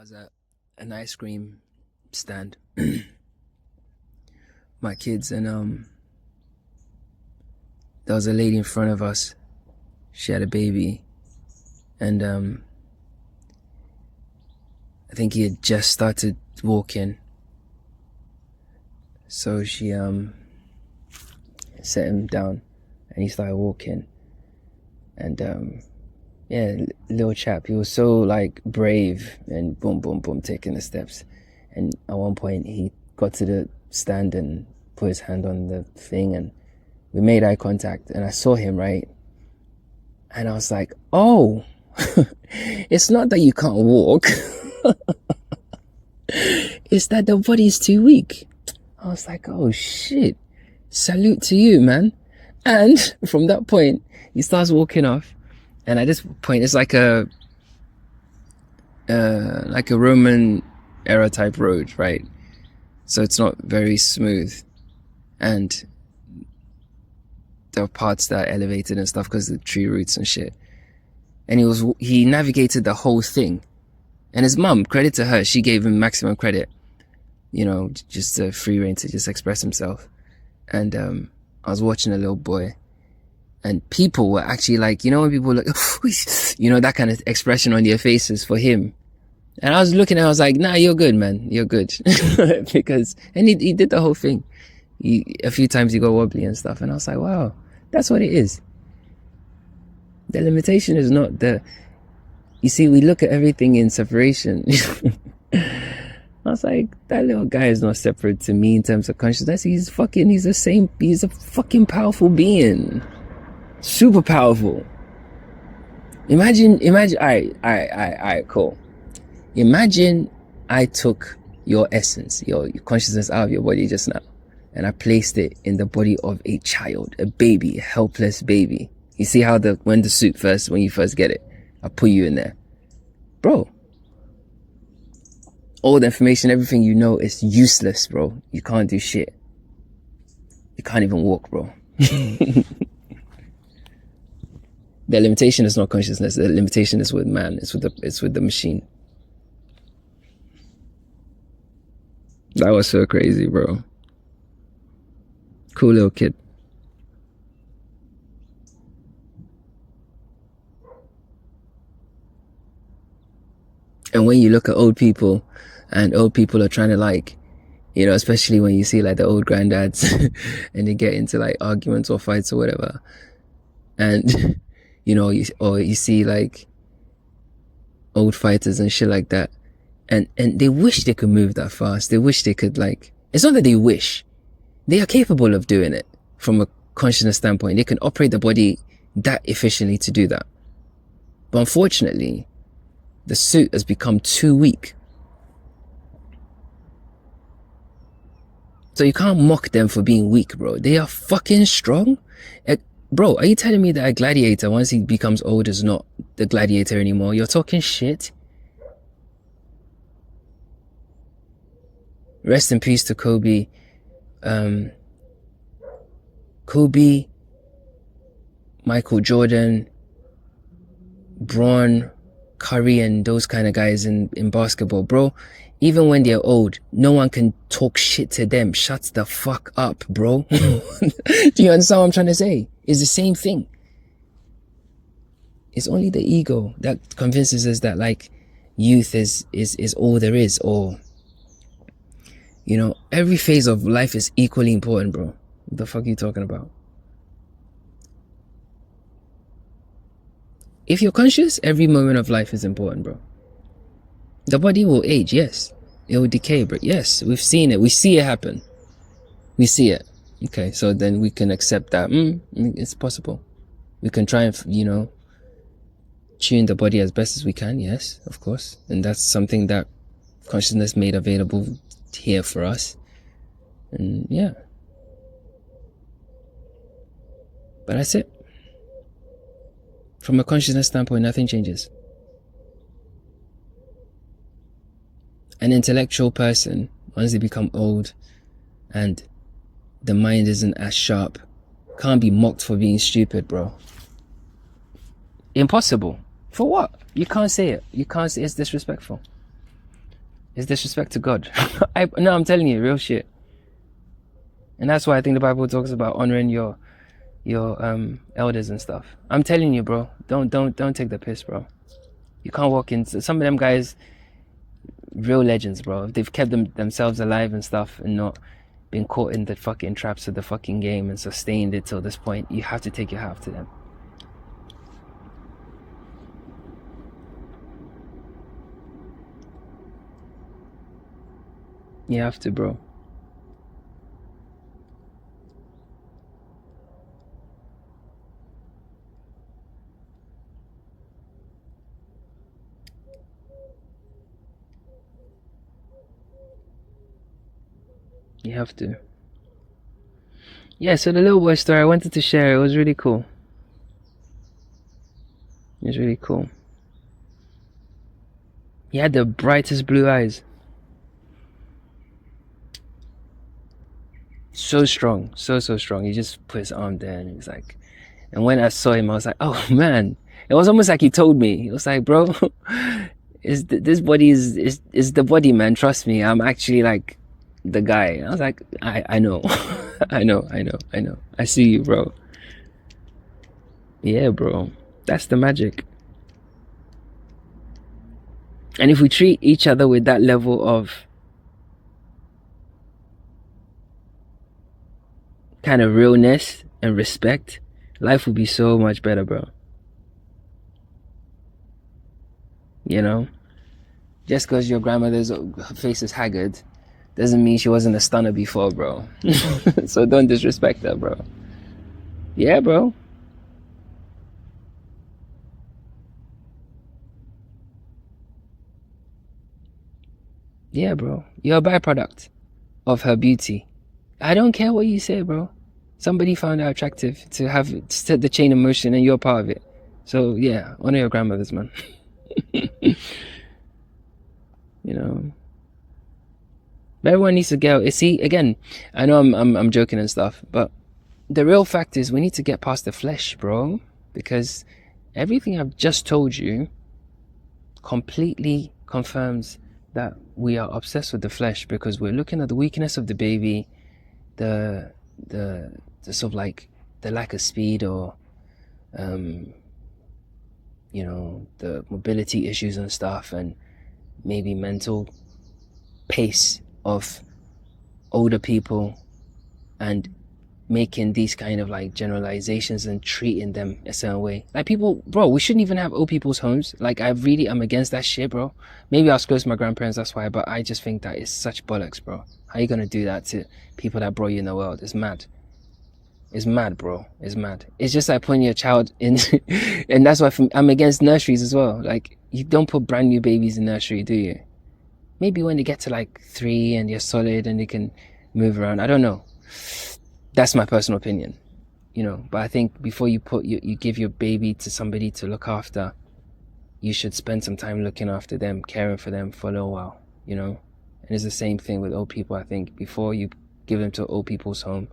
was at an ice cream stand, my kids, and there was a lady in front of us. She had a baby, and I think he had just started walking. So she set him down, and he started walking. And yeah, little chap, he was so like brave, and boom, boom, boom, taking the steps. And at one point he got to the stand and put his hand on the thing, and we made eye contact, and I saw him, right? And I was like, oh, it's not that you can't walk. It's that the body's too weak. I was like, oh shit, salute to you, man. And from that point, he starts walking off. And at this point, it's like a Roman era type road, right? So it's not very smooth. And there are parts that are elevated and stuff because of the tree roots and shit. And he navigated the whole thing. And his mum, credit to her, she gave him maximum credit. You know, just free rein to just express himself. And I was watching a little boy. And people were actually like, you know, when people look, you know, that kind of expression on their faces for him. And I was looking at him, I was like, nah, you're good, man. You're good. Because, and he did the whole thing. A few times he got wobbly and stuff. And I was like, wow, that's what it is. The limitation is not you see, we look at everything in separation. I was like, that little guy is not separate to me in terms of consciousness. He's a fucking powerful being. Super powerful. Imagine, alright, cool. Imagine I took your essence, your consciousness out of your body just now, and I placed it in the body of a child, a baby, a helpless baby. You see how when you first get it, I put you in there. Bro, all the information, everything you know is useless, bro. You can't do shit. You can't even walk, bro. The limitation is not consciousness. The limitation is with man. It's with the machine. That was so crazy, bro. Cool little kid. And when you look at old people, and old people are trying to like, you know, especially when you see like the old granddads and they get into like arguments or fights or whatever. And you know, you see like old fighters and shit like that. And they wish they could move that fast. They wish they could like, it's not that they wish. They are capable of doing it from a consciousness standpoint. They can operate the body that efficiently to do that. But unfortunately, the suit has become too weak. So you can't mock them for being weak, bro. They are fucking strong. Bro, are you telling me that a gladiator, once he becomes old, is not the gladiator anymore? You're talking shit. Rest in peace to Kobe. Kobe, Michael Jordan, Braun, Curry, and those kind of guys in basketball, bro. Even when they're old, no one can talk shit to them. Shut the fuck up, bro. Do you understand what I'm trying to say? It's the same thing. It's only the ego that convinces us that like youth is all there is, or you know, every phase of life is equally important, bro. What the fuck are you talking about? If you're conscious, every moment of life is important, bro. The body will age, yes. It will decay, but yes, we've seen it. We see it happen. We see it. Okay, so then we can accept that. It's possible. We can try and, you know, tune the body as best as we can, yes, of course. And that's something that consciousness made available here for us. And yeah. But that's it. From a consciousness standpoint, nothing changes. An intellectual person, once they become old and the mind isn't as sharp, can't be mocked for being stupid, bro. Impossible. For what? You can't say it. You can't say it's disrespectful. It's disrespect to God. No, I'm telling you, real shit. And that's why I think the Bible talks about honoring your elders and stuff. I'm telling you, bro. Don't take the piss, bro. You can't walk into some of them guys, real legends, bro. They've kept themselves alive and stuff and not been caught in the fucking traps of the fucking game and sustained it till this point. You have to take your hat off to them. You have to, bro. You have to. Yeah, so the little boy story, I wanted to share. It was really cool. It was really cool. He had the brightest blue eyes. So strong. So strong. He just put his arm there and he was like... And when I saw him, I was like, oh, man. It was almost like he told me. It was like, bro, this body is the body, man. Trust me. I'm actually like... the guy. I was like, I know. I know. I see you, bro. Yeah, bro. That's the magic. And if we treat each other with that level of kind of realness and respect, life would be so much better, bro. You know? Just because your grandmother's face is haggard doesn't mean she wasn't a stunner before, bro. So don't disrespect her, bro. Yeah, bro. Yeah, bro. You're a byproduct of her beauty. I don't care what you say, bro. Somebody found her attractive to have set the chain of motion and you're part of it. So yeah, honor your grandmothers, man. You know. But everyone needs to get... See, again, I know I'm joking and stuff, but the real fact is we need to get past the flesh, bro. Because everything I've just told you completely confirms that we are obsessed with the flesh because we're looking at the weakness of the baby, the sort of like the lack of speed or you know, the mobility issues and stuff, and maybe mental pace of older people, and making these kind of like generalizations and treating them a certain way. Like people, bro, we shouldn't even have old people's homes. Like I'm against that shit, bro. Maybe I was close to my grandparents, that's why, but I just think that is such bollocks, bro. How you gonna do that to people that brought you in the world? It's mad. It's mad, bro. It's mad. It's just like putting your child in and that's why I'm against nurseries as well. Like you don't put brand new babies in nursery, do you? Maybe when they get to like 3 and they're solid and they can move around. I don't know. That's my personal opinion, you know. But I think before you give your baby to somebody to look after, you should spend some time looking after them, caring for them for a little while, you know. And it's the same thing with old people. I think before you give them to old people's home,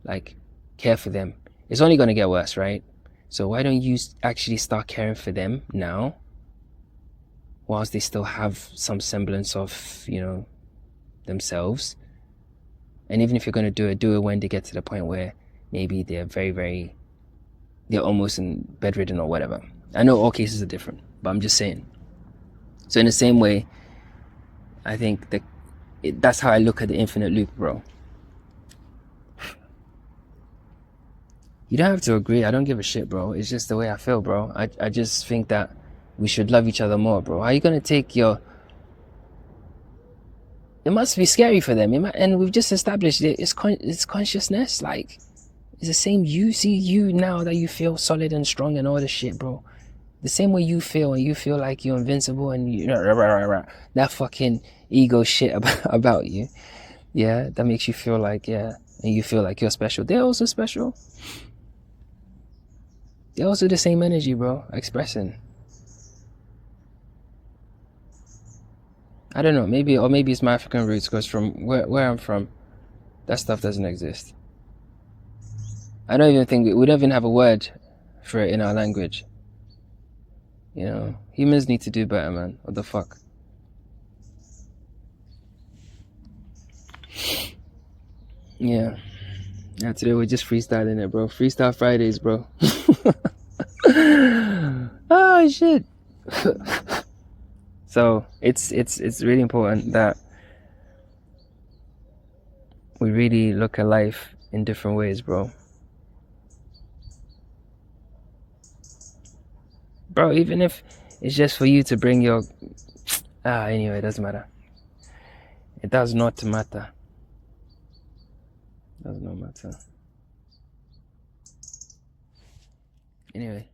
like care for them. It's only going to get worse, right? So why don't you actually start caring for them now, whilst they still have some semblance of, you know, themselves. And even if you're going to do it when they get to the point where maybe they're they're almost bedridden or whatever. I know all cases are different, but I'm just saying. So in the same way, I think that's how I look at the infinite loop, bro. You don't have to agree. I don't give a shit, bro. It's just the way I feel, bro. I just think that we should love each other more, bro. How are you going to take your... It must be scary for them. And we've just established it. It's consciousness. Like, it's the same. You see you now that you feel solid and strong and all this shit, bro. The same way you feel, and you feel like you're invincible and you... that fucking ego shit about you. Yeah, that makes you feel like, yeah. And you feel like you're special. They're also special. They're also the same energy, bro. Expressing. I don't know, maybe it's my African roots, because from where I'm from, that stuff doesn't exist. I don't even think we don't even have a word for it in our language. You know, humans need to do better, man. What the fuck? Yeah. Yeah, today we're just freestyling it, bro. Freestyle Fridays, bro. Oh shit. So it's really important that we really look at life in different ways, bro. Bro, even if it's just for you to bring your anyway, it doesn't matter. It does not matter. It does not matter. Anyway.